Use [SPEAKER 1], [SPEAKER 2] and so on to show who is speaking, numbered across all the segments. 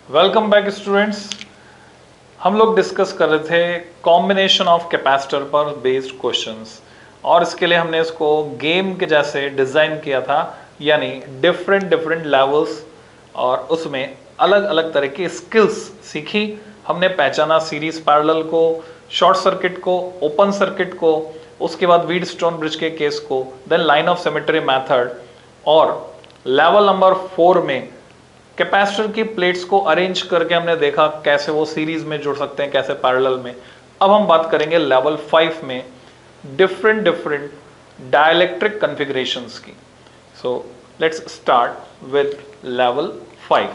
[SPEAKER 1] Welcome back students. हम लोग discuss कर रहे थे कॉम्बिनेशन ऑफ कैपेसिटर पर बेस्ड क्वेश्चंस और इसके लिए हमने इसको गेम के जैसे डिज़ाइन किया था, यानी डिफरेंट डिफरेंट लेवल्स और उसमें अलग अलग तरह की स्किल्स सीखी। हमने पहचाना सीरीज पैरेलल को, शॉर्ट सर्किट को, ओपन सर्किट को, उसके बाद व्हीटस्टोन ब्रिज के केस को, then line of symmetry method, और लेवल नंबर 4 में कैपेसिटर की प्लेट्स को अरेंज करके हमने देखा कैसे वो सीरीज में जुड़ सकते हैं, कैसे पैरेलल में। अब हम बात करेंगे लेवल 5 में डिफरेंट डिफरेंट डाइलेक्ट्रिक कॉन्फ़िगरेशंस की। So let's start with level 5।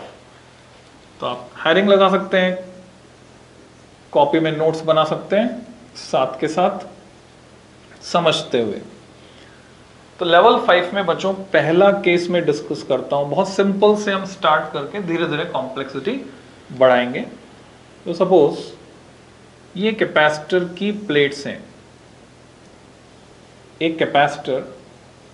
[SPEAKER 1] तो आप हेडिंग लगा सकते हैं, कॉपी में नोट्स बना सकते हैं साथ के साथ समझते हुए। तो लेवल 5 में बच्चों पहला केस में डिस्कस करता हूं, बहुत सिंपल से हम स्टार्ट करके धीरे धीरे कॉम्प्लेक्सिटी बढ़ाएंगे। तो सपोज ये कैपेसिटर की प्लेट्स हैं, एक कैपेसिटर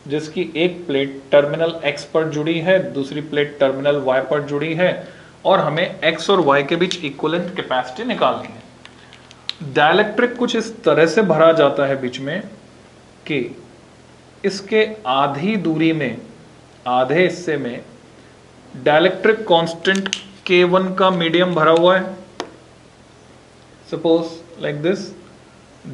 [SPEAKER 1] जिसकी एक प्लेट टर्मिनल X पर जुड़ी है, दूसरी प्लेट टर्मिनल Y पर जुड़ी है, और हमें X और Y के बीच इक्विवेलेंट कैपेसिटी निकालनी है। डाइलेक्ट्रिक कुछ इस तरह से भरा जाता है बीच में कि इसके आधी दूरी में, आधे हिस्से में डाइलेक्ट्रिक कांस्टेंट K1 का मीडियम भरा हुआ है। Suppose like this,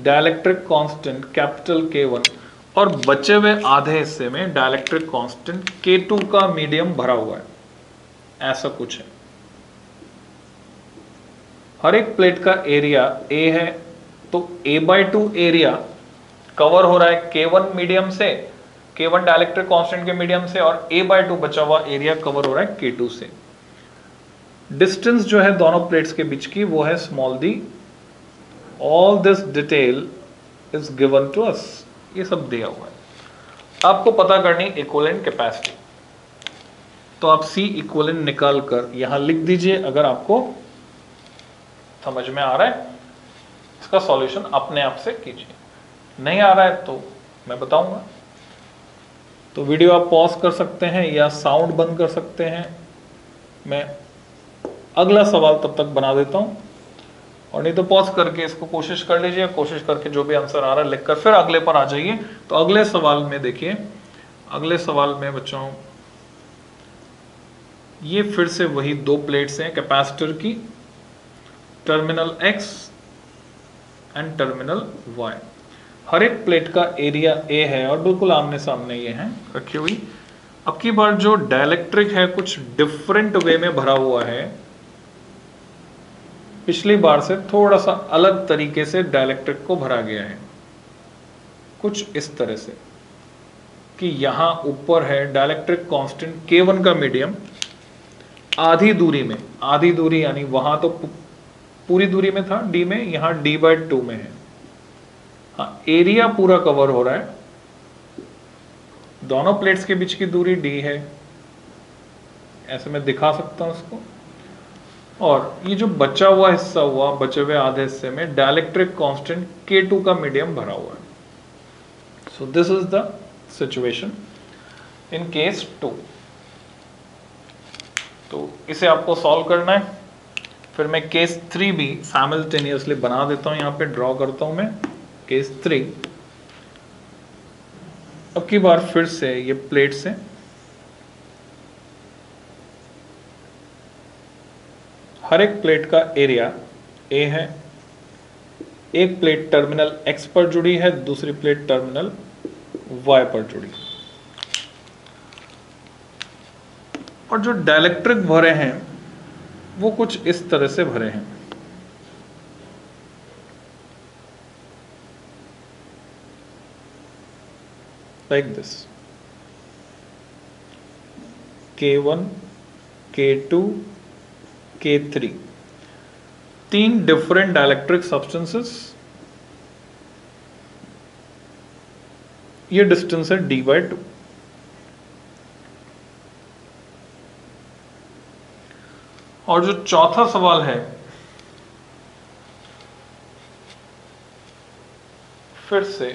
[SPEAKER 1] dielectric constant capital K1, और बचे हुए आधे हिस्से में डाइलेक्ट्रिक कांस्टेंट K2 का मीडियम भरा हुआ है। ऐसा कुछ है। हर एक प्लेट का एरिया A है, तो A/2 एरिया कवर हो रहा है K1 मीडियम से, K1 डाइलेक्ट्रिक कांस्टेंट के मीडियम से, और A/2 बचा हुआ एरिया कवर हो रहा है K2 से। डिस्टेंस जो है दोनों प्लेट्स के बीच की वो है small d। All this detail is given to us, ये सब दिया हुआ है। आपको पता करनी इक्विवेलेंट कैपेसिटी, तो आप C इक्विवेलेंट निकाल कर यहां लिख दीजिए। अगर आपको समझ में आ रहा है, इसका सॉल्यूशन अपने आप से कीजिए। नहीं आ रहा है तो मैं बताऊंगा। तो वीडियो आप पॉज कर सकते हैं या साउंड बंद कर सकते हैं। मैं अगला सवाल तब तक बना देता हूं, और नहीं तो पॉज करके इसको कोशिश कर लीजिए। कोशिश करके जो भी आंसर आ रहा है लिखकर फिर अगले पर आ जाइए। तो अगले सवाल में देखिए, अगले सवाल में बच्चों ये फिर से वही दो प्लेट्स हैं कैपेसिटर की, terminal X and terminal Y। हर एक प्लेट का एरिया A है और बिल्कुल आमने सामने ये हैं रखी हुई। अब की बार जो डाइलेक्ट्रिक है कुछ डिफरेंट वे में भरा हुआ है, पिछली बार से थोड़ा सा अलग तरीके से डाइलेक्ट्रिक को भरा गया है। कुछ इस तरह से कि यहां ऊपर है डाइलेक्ट्रिक कांस्टेंट K1 का मीडियम, आधी दूरी में, आधी दूरी यानी वहां तो पूरी दूरी में था D में, यहां D/2 में है। हाँ, एरिया पूरा कवर हो रहा है, दोनों प्लेट्स के बीच की दूरी D है, ऐसे मैं दिखा सकता हूं इसको। और ये जो बचा हुआ हिस्सा हुआ, बचे हुए आधे हिस्से में डाइलेक्ट्रिक कांस्टेंट K2 का मीडियम भरा हुआ है। So this is the situation in case 2। तो इसे आपको सॉल्व करना है। फिर मैं केस 3 भी साइमल्टेनियसली बना देता हूं, यहां पे ड्रॉ करता हूं मैं केस 3। अब की बार फिर से ये प्लेट्स हैं, हर एक प्लेट का एरिया A है। एक प्लेट टर्मिनल X पर जुड़ी है, दूसरी प्लेट टर्मिनल Y पर जुड़ी है। और जो डाइलेक्ट्रिक भरे हैं वो कुछ इस तरह से भरे हैं। Like this, K1, K2, K3, 3 different dielectric substances. ये डिस्टेंस है D/2। और जो चौथा सवाल है, फिर से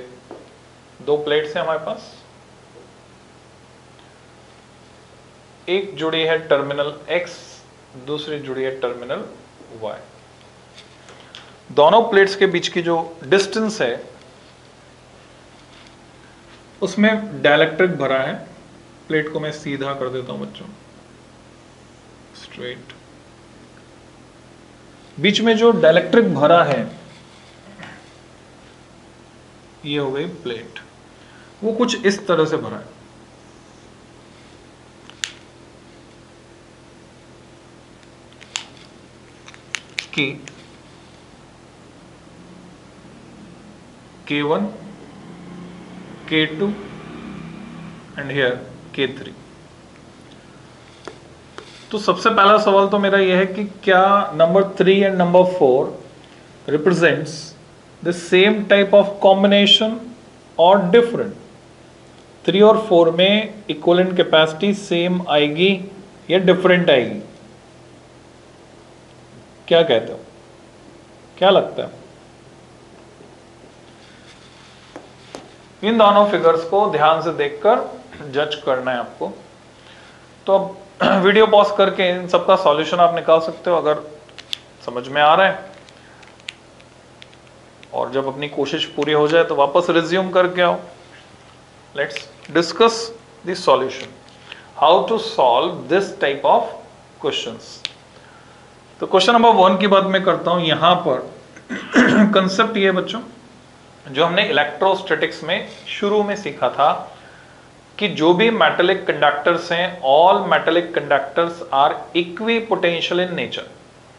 [SPEAKER 1] दो प्लेट्स हैं हमारे पास, एक जुड़ी है टर्मिनल X दूसरी जुड़ी है टर्मिनल Y। दोनों प्लेट्स के बीच की जो डिस्टेंस है उसमें डाइलेक्ट्रिक भरा है। प्लेट को मैं सीधा कर देता हूं बच्चों, स्ट्रेट। बीच में जो डाइलेक्ट्रिक भरा है ये हो गई प्लेट, वो कुछ इस तरह से भरा है कि K1, K2 and here K3। तो सबसे पहला सवाल तो मेरा यह है कि क्या number 3 and number 4 represents the same type of combination और डिफरेंट। 3 और 4 में इक्विवेलेंट कैपेसिटी सेम आएगी या डिफरेंट आएगी? क्या कहते हो, क्या लगता है? इन दोनों फिगर्स को ध्यान से देखकर जज करना है आपको। तो अब वीडियो पॉज करके इन सबका सॉल्यूशन आप निकाल सकते हो अगर समझ में आ रहा है, और जब अपनी कोशिश पूरी हो जाए तो वापस रिज्यूम करके आओ। Let's discuss the solution, how to solve this type of questions. तो क्वेश्चन नंबर 1 की बात मैं करता हूं। यहां पर कंसेप्ट ये बच्चों, जो हमने इलेक्ट्रोस्टैटिक्स में शुरू में सीखा था कि जो भी मेटेलिक कंडक्टर्स हैं, all metallic conductors are equipotential in nature.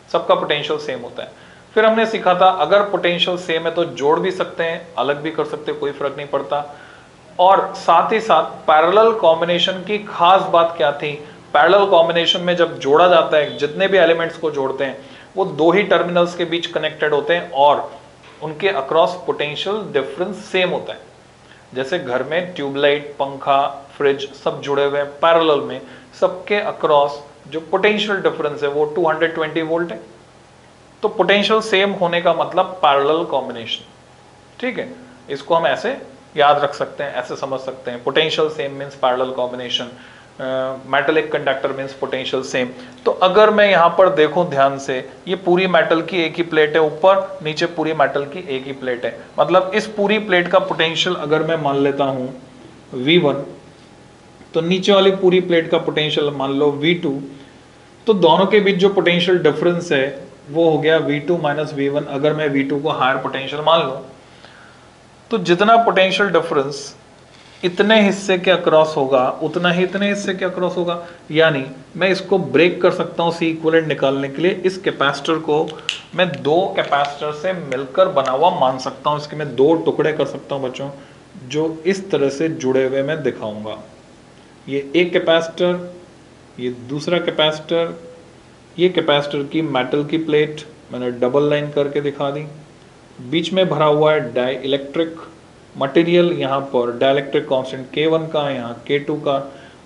[SPEAKER 1] सबका पोटेंशियल सेम होता है। फिर हमने सीखा था अगर पोटेंशियल सेम है तो जोड़ भी सकते हैं, अलग भी कर सकते हैं, कोई फर्क नहीं पड़ता। और साथ ही साथ पैरेलल कॉम्बिनेशन की खास बात क्या थी? पैरेलल कॉम्बिनेशन में जब जोड़ा जाता है, जितने भी एलिमेंट्स को जोड़ते हैं वो दो ही टर्मिनल्स के बीच कनेक्टेड होते हैं और उनके अक्रॉस पोटेंशियल डिफरेंस सेम होता है। जैसे घर में ट्यूबलाइट, पंखा, फ्रिज सब जुड़े हुए हैं पैरेलल में, सबके अक्रॉस जो पोटेंशियल डिफरेंस है वो 220 वोल्ट है। तो पोटेंशियल सेम होने का मतलब पैरेलल कॉम्बिनेशन। ठीक है, इसको हम ऐसे याद रख सकते हैं, ऐसे समझ सकते हैं। Potential same means parallel combination, metallic conductor means potential same. तो अगर मैं यहां पर देखूं ध्यान से, ये पूरी मेटल की एक ही प्लेट है, ऊपर नीचे पूरी मेटल की एक ही प्लेट है। मतलब इस पूरी प्लेट का पोटेंशियल अगर मैं मान लेता हूं V1, तो नीचे वाली पूरी प्लेट का पोटेंशियल मान लो V2। तो दोनों के बीच जो पोटेंशियल डिफरेंस है वो हो गया V2 माइनस V1। अगर मैं V2 को हायर पोटेंशियल मान लूं तो जितना पोटेंशियल डिफरेंस इतने हिस्से के अक्रॉस होगा उतना ही इतने हिस्से के अक्रॉस होगा। यानी मैं इसको ब्रेक कर सकता हूं सी इक्विवेलेंट निकालने के लिए। इस कैपेसिटर को मैं दो कैपेसिटर से मिलकर बना हुआ मान सकता हूं। इसके मैं दो टुकड़े कर सकता हूं बच्चों, जो इस तरह से जुड़े हुए मैं दिखाऊंगा। ये एक कैपेसिटर, ये दूसरा कैपेसिटर, ये कैपेसिटर की मेटल की प्लेट मैंने डबल लाइन करके दिखा दी। बीच में भरा हुआ है डाई इलेक्ट्रिक मटेरियल, यहाँ पर डाइलेक्ट्रिक कांस्टेंट K1 का, यहाँ K2 का।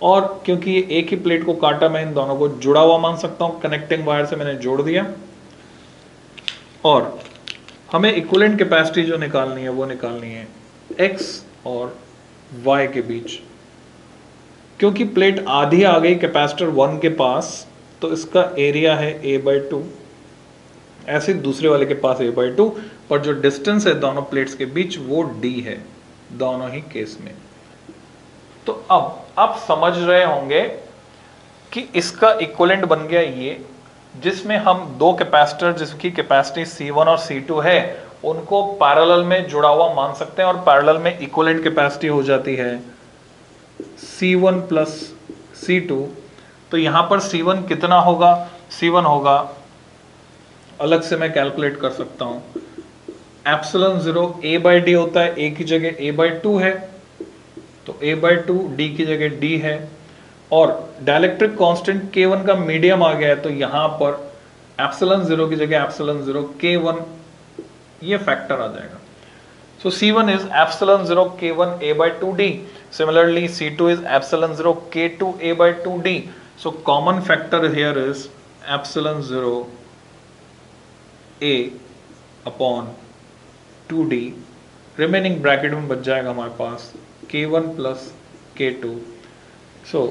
[SPEAKER 1] और क्योंकि ये एक ही प्लेट को काटा, मैं इन दोनों को जुड़ा हुआ मान सकता हूँ। कनेक्टिंग वायर से मैंने जोड़ दिया। और हमें इक्विवेलेंट कैपेसिटी जो निकालनी है वो निकालनी है X और Y के बीच। क्योंकि प्लेट आधी आ गई कैपेसिटर 1 के पास, तो इसका एरिया है A/2। ऐसे दूसरे वाले के पास A/2, पर जो डिस्टेंस है दोनों प्लेट्स के बीच वो D है दोनों ही केस में। तो अब आप समझ रहे होंगे कि इसका इक्विवेलेंट बन गया ये, जिसमें हम दो कैपेसिटर जिसकी कैपेसिटी C1 और C2 है उनको पैरेलल में जुड़ा हुआ मान सकते हैं। और पैरेलल में इक्विवेलेंट कैपेसिटी हो जाती है C1 प्लस C2। तो यहां पर C1 कितना होगा? C1 होगा, अलग से मैं कैलकुलेट कर सकता हूं, एप्सिलॉन 0 A/D होता है, A की जगह A/2 है, तो A/2 D की जगह D है। और डाइलेक्ट्रिक कांस्टेंट K1 का मीडियम आ गया है, तो यहां पर एप्सिलॉन 0 की जगह एप्सिलॉन 0 K1, ये फैक्टर आ जाएगा। So C1 is epsilon 0 K1 A/2D. Similarly, C2 is epsilon 0 K2 A/2D. So common factor here is epsilon 0 A upon 2D. Remaining bracket में बच जाएगा हमारे पास K1 plus K2. So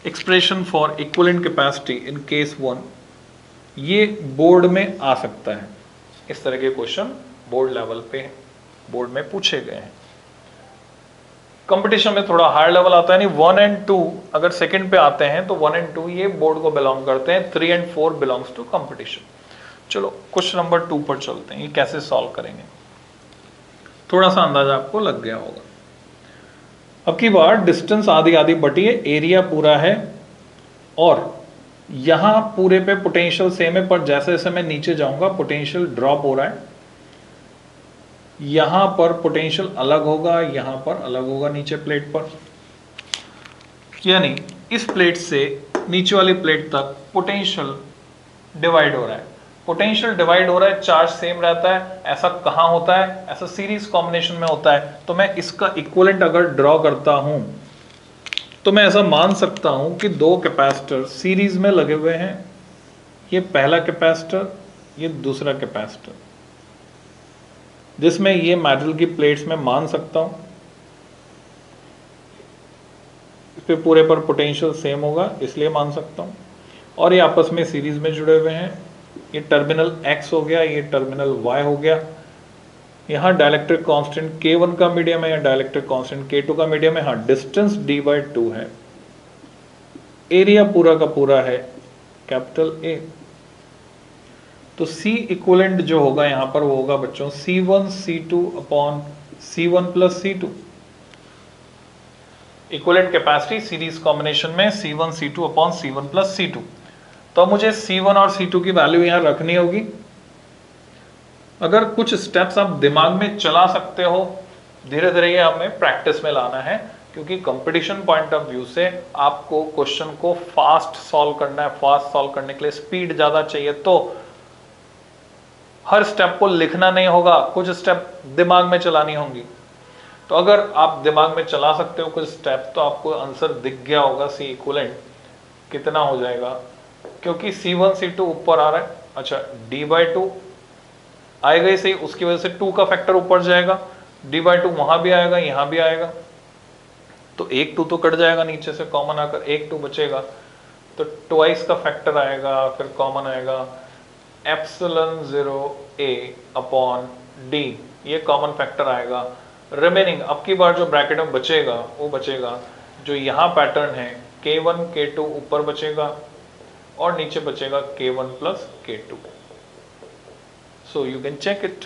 [SPEAKER 1] expression for equivalent capacity in case 1, ये board में आ सकता है। इस तरह के क्वेश्चन बोर्ड लेवल पे बोर्ड में पूछे गए हैं। कंपटीशन में थोड़ा हायर लेवल आता है, नहीं 1 और 2 अगर सेकंड पे आते हैं तो 1 और 2 ये बोर्ड को बिलोंग करते हैं, 3 और 4 बिलोंग्स टू कंपटीशन। चलो क्वेश्चन नंबर 2 पर चलते हैं, ये कैसे सॉल्व करेंगे, थोड़ा सा अंदाजा आपको लग गया होगा। अब की बार डिस्टेंस आधी आधी बटी है, एरिया पूरा है और यहां पूरे पे पोटेंशियल सेम है, पर जैसे जैसे मैं नीचे जाऊंगा पोटेंशियल ड्रॉप हो रहा है। यहां पर पोटेंशियल अलग होगा, यहां पर अलग होगा नीचे प्लेट पर, यानी इस प्लेट से नीचे वाली प्लेट तक पोटेंशियल डिवाइड हो रहा है। पोटेंशियल डिवाइड हो रहा है, चार्ज सेम रहता है। ऐसा कहां होता है? ऐसा सीरीज कॉम्बिनेशन में होता है। तो मैं इसका इक्विवेलेंट अगर ड्रॉ करता हूं तो मैं ऐसा मान सकता हूं कि दो कैपेसिटर सीरीज में लगे हुए हैं, ये पहला कैपेसिटर, ये दूसरा कैपेसिटर, जिसमें ये मेटल की प्लेट्स में मान सकता हूं, इस पे पूरे पर पोटेंशियल सेम होगा इसलिए मान सकता हूं, और ये आपस में सीरीज में जुड़े हुए हैं। ये टर्मिनल X हो गया, ये टर्मिनल Y हो गया। यहाँ डाइलेक्ट्रिक कांस्टेंट K1 का मीडियम है या डाइलेक्ट्रिक कांस्टेंट K2 का मीडियम है। हाँ, डिस्टेंस d/2 है। एरिया पूरा का पूरा है कैपिटल A। तो C इक्विवेलेंट जो होगा यहाँ पर वो होगा बच्चों C1 C2 upon C1 plus C2। Equivalent capacity series combination में C1 C2 upon C1 plus C2। तो मुझे C1 और C2 की वैल्यू यहां रखनी होगी। अगर कुछ स्टेप्स आप दिमाग में चला सकते हो, धीरे धीरे ये हमें प्रैक्टिस में लाना है, क्योंकि कंपटीशन पॉइंट ऑफ व्यू से आपको क्वेश्चन को फास्ट सॉल्व करना है। फास्ट सॉल्व करने के लिए स्पीड ज्यादा चाहिए, तो हर स्टेप को लिखना नहीं होगा, कुछ स्टेप दिमाग में चलानी होंगी। तो अगर आप दिमाग में चला सकते हो कुछ स्टेप, तो आपको आंसर दिख गया होगा C इक्विवेलेंट कितना हो जाएगा, क्योंकि C1 C2 ऊपर आ रहा है। अच्छा, d/2 आएगा ही सही, उसकी वजह से 2 का फैक्टर ऊपर जाएगा, d/2 वहां भी आएगा, यहां भी आएगा, तो एक 2 तो कट जाएगा नीचे से कॉमन आकर, एक 2 बचेगा, तो ट्वाइस का फैक्टर आएगा, फिर कॉमन आएगा ε0a अपॉन d, ये कॉमन फैक्टर आएगा। रिमेनिंग अब की बार जो ब्रैकेट में बचेगा वो बचेगा जो यहाँ पैटर्न है, K1 K2 ऊपर बचेगा और नीचे बचेगा K1 plus K2। So you can check it.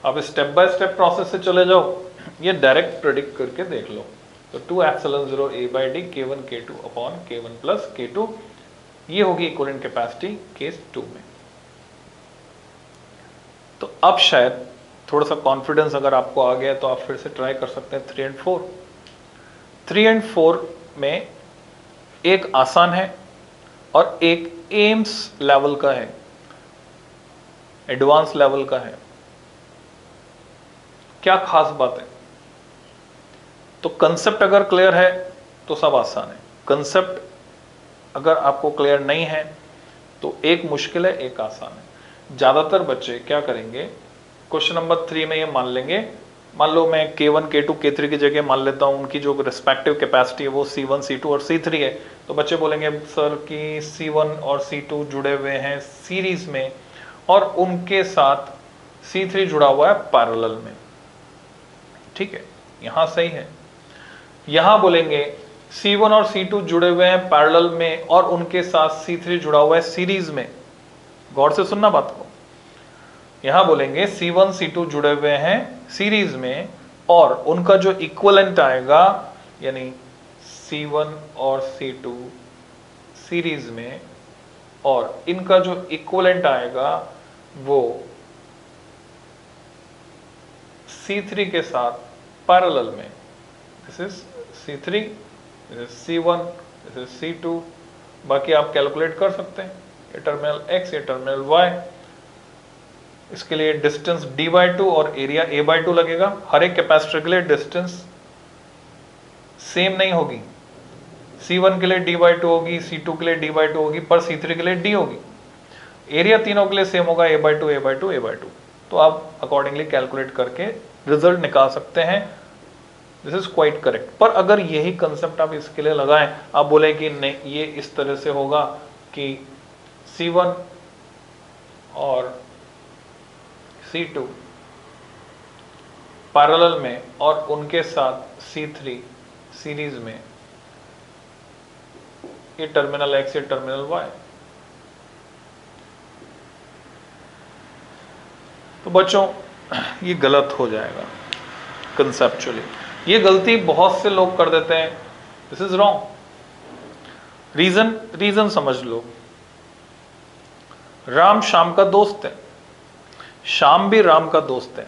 [SPEAKER 1] अब स्टेप बाय स्टेप प्रोसेस से चले जाओ, ये डायरेक्ट प्रेडिक्ट करके देख लो। तो 2ε0a/d K1 K2 upon K1 plus K2, ये होगी इक्विवेलेंट कैपेसिटी केस 2 में। तो अब शायद थोड़ा सा कॉन्फिडेंस अगर आपको आ गया तो आप फिर से ट्राई कर सकते हैं 3 और 4। 3 और 4 में एक आसान है और एक एम्स लेवल का है, एडवांस लेवल का है। क्या खास बात है? तो कंसेप्ट अगर क्लियर है तो सब आसान है। कंसेप्ट अगर आपको क्लियर नहीं है तो एक मुश्किल है, एक आसान है। ज्यादातर बच्चे क्या करेंगे, क्वेश्चन नंबर 3 में ये मान लेंगे, मान लो मैं K1 K2 K3 की जगह मान लेता हूं उनकी जो रिस्पेक्टिव कैपेसिटी है वो C1 C2 और C3 है, तो बच्चे बोलेंगे सर कि C1 और C2 जुड़े हुए हैं सीरीज में और उनके साथ C3 जुड़ा हुआ है पैरेलल में। ठीक है, यहां सही है। यहां बोलेंगे C1 और C2 जुड़े हुए हैं पैरेलल में और उनके साथ C3 जुड़ा हुआ है सीरीज में। गौर से सुनना बात को। यहां बोलेंगे C1 C2 जुड़े हुए हैं सीरीज में और उनका जो इक्विवेलेंट आएगा, यानी C1 और C2 सीरीज में, और इनका जो इक्विवेलेंट आएगा वो C3 के साथ पैरेलल में। This is C3, this is C1, this is C2। बाकी आप कैलकुलेट कर सकते हैं, ये टर्मिनल X, ये टर्मिनल Y। इसके लिए डिस्टेंस d/2 और एरिया a/2 लगेगा। हर एक कैपेसिटर के लिए डिस्टेंस सेम नहीं होगी, C1 के लिए d/2 होगी, C2 के लिए d/2 होगी, पर C3 के लिए d होगी। एरिया तीनों के लिए सेम होगा, a/2 a/2 a/2। तो आप अकॉर्डिंगली कैलकुलेट करके रिजल्ट निकाल सकते हैं। This is quite correct. पर अगर यही कंसेप्ट आप इसके लिए लगाएं, आप बोले कि नहीं ये इस तरह से होगा कि C1 और C2 पैरेलल में और उनके साथ C3 सीरीज में, ये टर्मिनल X, ये टर्मिनल Y। तो बच्चों ये गलत हो जाएगा कंसेप्चुअली। ये गलती बहुत से लोग कर देते हैं, दिस इज रॉन्ग। रीजन समझ लो। राम श्याम का दोस्त है, श्याम भी राम का दोस्त है।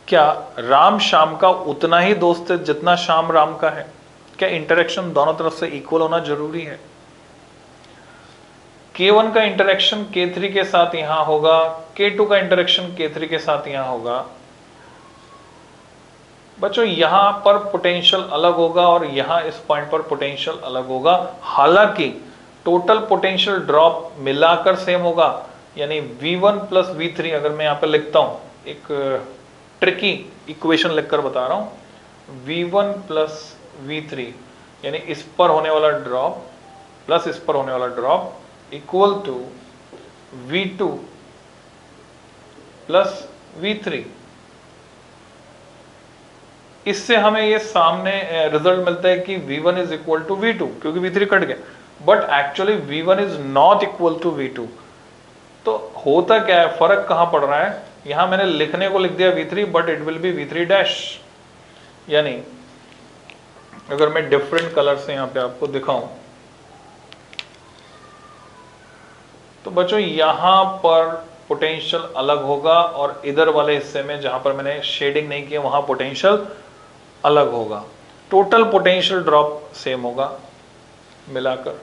[SPEAKER 1] क्या राम श्याम का उतना ही दोस्त है जितना श्याम राम का है? क्या इंटरेक्शन दोनों तरफ से इक्वल होना जरूरी है? K1 का इंटरेक्शन K3 के साथ यहां होगा, K2 का इंटरेक्शन K3 के साथ यहां होगा। बच्चों यहां पर पोटेंशियल अलग होगा और यहां इस पॉइंट पर पोटेंशियल अलग होगा, हालांकि टोटल पोटेंशियल ड्रॉप मिलाकर सेम होगा। यानी V1 प्लस V3, अगर मैं यहां पर लिखता हूं, एक ट्रिकी इक्वेशन लिखकर बता रहा हूं, V1 प्लस V3 यानी इस पर होने वाला ड्रॉप प्लस इस पर होने वाला drop equal to V2 plus V3। इससे हमें ये सामने रिजल्ट मिलता है कि V1 is equal to V2, क्योंकि V3 कट गया, but actually V1 is not equal to V2। तो होता क्या है, फर्क कहां पड़ रहा है? यहां मैंने लिखने को लिख दिया V3, but it will be V3 dash. यानी अगर मैं डिफरेंट कलर से यहां पे आपको दिखाऊं, तो बच्चों यहां पर पोटेंशियल अलग होगा और इधर वाले हिस्से में जहां पर मैंने शेडिंग नहीं किया वहां पोटेंशियल अलग होगा। टोटल पोटेंशियल ड्रॉप सेम होगा मिलाकर,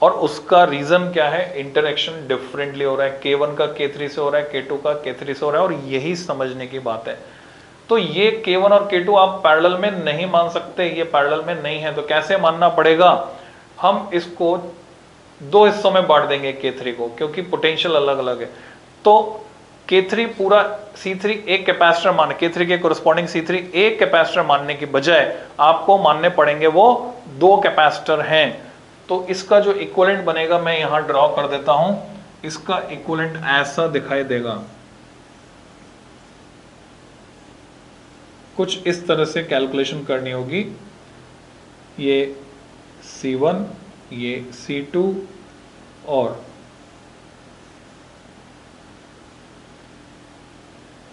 [SPEAKER 1] और उसका रीजन क्या है? इंटरेक्शन डिफरेंटली हो रहा है। K1 का K3 से हो रहा है, K2 का K3 से हो रहा है, और यही समझने की बात है। तो ये K1 और K2 आप पैरेलल में नहीं मान सकते, ये पैरेलल में नहीं है। तो कैसे मानना पड़ेगा? हम इसको दो हिस्सों में बांट देंगे K3 को, क्योंकि पोटेंशियल अलग अलग है। तो K3 पूरा C3 एक कैपेसिटर माने, K3 के कोरस्पॉन्डिंग C3 एक कैपेसिटर मानने की बजाय आपको मानने पड़ेंगे वो दो कैपेसिटर हैं। तो इसका जो इक्विवेलेंट बनेगा मैं यहां ड्रॉ कर देता हूं। इसका इक्विवेलेंट ऐसा दिखाई देगा, कुछ इस तरह से कैलकुलेशन करनी होगी। ये C1, ये C2 और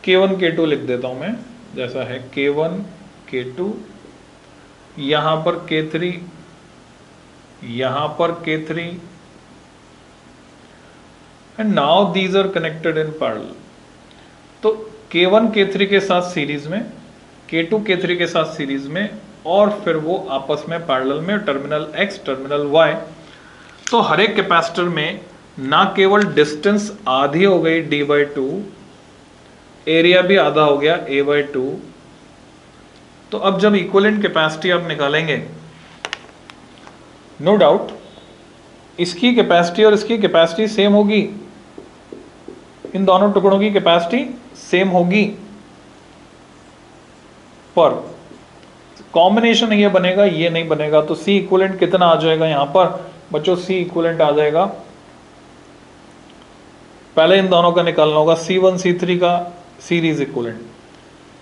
[SPEAKER 1] K1 K2 लिख देता हूं मैं, जैसा है K1 K2, यहां पर K3, यहां पर K3, and now these are connected in parallel. तो K1 K3 के साथ सीरीज में, K2 K3 के साथ सीरीज में, और फिर वो आपस में पैरेलल में, टर्मिनल X टर्मिनल Y। तो हर एक कैपेसिटर में ना केवल डिस्टेंस आधी हो गई D/2, एरिया भी आधा हो गया A/2। तो अब जब इक्विवेलेंट कैपेसिटी आप निकालेंगे, नो डाउट इसकी कैपेसिटी और इसकी कैपेसिटी सेम होगी, इन दोनों टुकड़ों की कैपेसिटी सेम होगी, पर कॉम्बिनेशन ये बनेगा, ये नहीं बनेगा। तो C इक्विवेलेंट कितना आ जाएगा यहां पर बच्चों? C इक्विवेलेंट आ जाएगा, पहले इन दोनों का निकालना होगा, C1 C3 का सीरीज इक्विवेलेंट।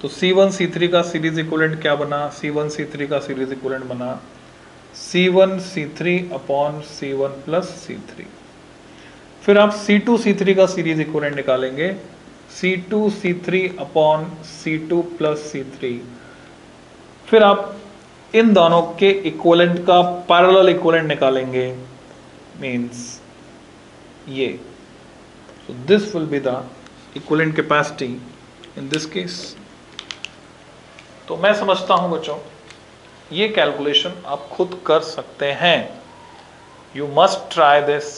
[SPEAKER 1] तो C1 C3 का सीरीज इक्विवेलेंट क्या बना? C1 C3 का सीरीज इक्विवेलेंट बना C1 C3 upon C1 plus C3। फिर आप C2 C3 का सीरीज इक्विवेलेंट निकालेंगे, C2 C3 upon C2 plus C3। फिर आप इन दोनों के इक्विवेलेंट का पैरेलल इक्विवेलेंट निकालेंगे, मींस ये। So this will be the equivalent capacity in this case। तो मैं समझता हूं बच्चों ये कैलकुलेशन आप खुद कर सकते हैं। यू मस्ट ट्राई दिस,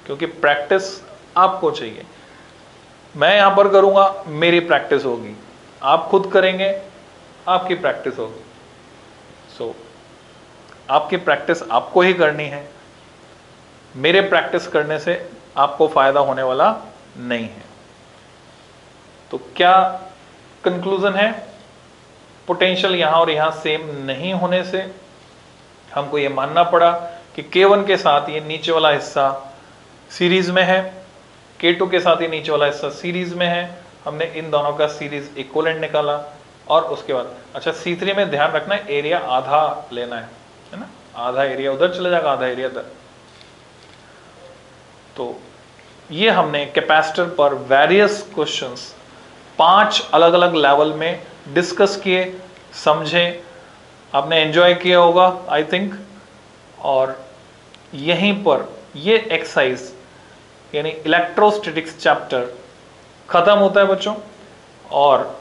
[SPEAKER 1] क्योंकि प्रैक्टिस आपको चाहिए। मैं यहां पर करूंगा, मेरी प्रैक्टिस होगी, आप खुद करेंगे, आपकी प्रैक्टिस होगी। सो आपकी प्रैक्टिस आपको ही करनी है, मेरे प्रैक्टिस करने से आपको फायदा होने वाला नहीं है। तो क्या कंक्लूजन है पोटेंशियल यहां और यहां सेम नहीं होने से हमको ये मानना पड़ा कि K1 के साथ ये नीचे वाला हिस्सा सीरीज में है, K2 के साथ ये नीचे वाला हिस्सा सीरीज में है। हमने इन दोनों का सीरीज इक्विवेलेंट निकाला और उसके बाद अच्छा C3 में ध्यान रखना है एरिया आधा लेना है ना, आधा एरिया उधर चला जाएगा, आधा एरिया इधर। तो ये हमने कैपेसिटर पर वेरियस क्वेश्चंस 5 अलग अलग लेवल में डिस्कस किए, समझे, आपने एंजॉय किया होगा आई थिंक। और यहीं पर ये एक्सरसाइज यानी इलेक्ट्रोस्टैटिक्स चैप्टर खत्म होता है बच्चों। और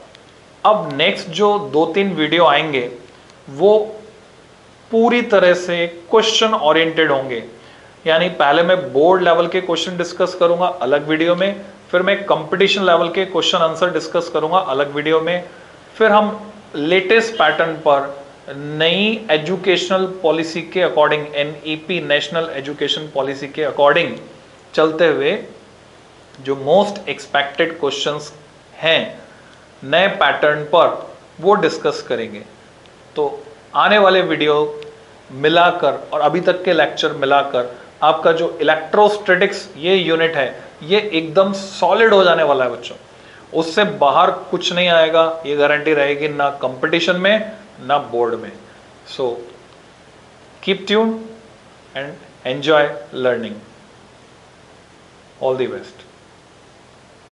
[SPEAKER 1] अब नेक्स्ट जो 2-3 वीडियो आएंगे वो पूरी तरह से क्वेश्चन ओरिएंटेड होंगे। यानी पहले मैं बोर्ड लेवल के क्वेश्चन डिस्कस करूंगा अलग वीडियो में, फिर मैं कंपटीशन लेवल के क्वेश्चन आंसर डिस्कस करूंगा अलग वीडियो में, फिर हम लेटेस्ट पैटर्न पर नई एजुकेशनल पॉलिसी के according, NEP national education policy के अकॉर्डिंग चलते हुए जो मोस्ट एक्सपेक्टेड क्वेश्चंस हैं नए पैटर्न पर वो डिस्कस करेंगे। तो आने वाले वीडियो मिलाकर और अभी तक के लेक्चर मिलाकर आपका जो इलेक्ट्रोस्टैटिक्स ये यूनिट है ये एकदम सॉलिड हो जाने वाला है बच्चों। उससे बाहर कुछ नहीं आएगा, ये गारंटी रहेगी, ना कंपटीशन में ना बोर्ड में। So keep tune and enjoy learning. All the best.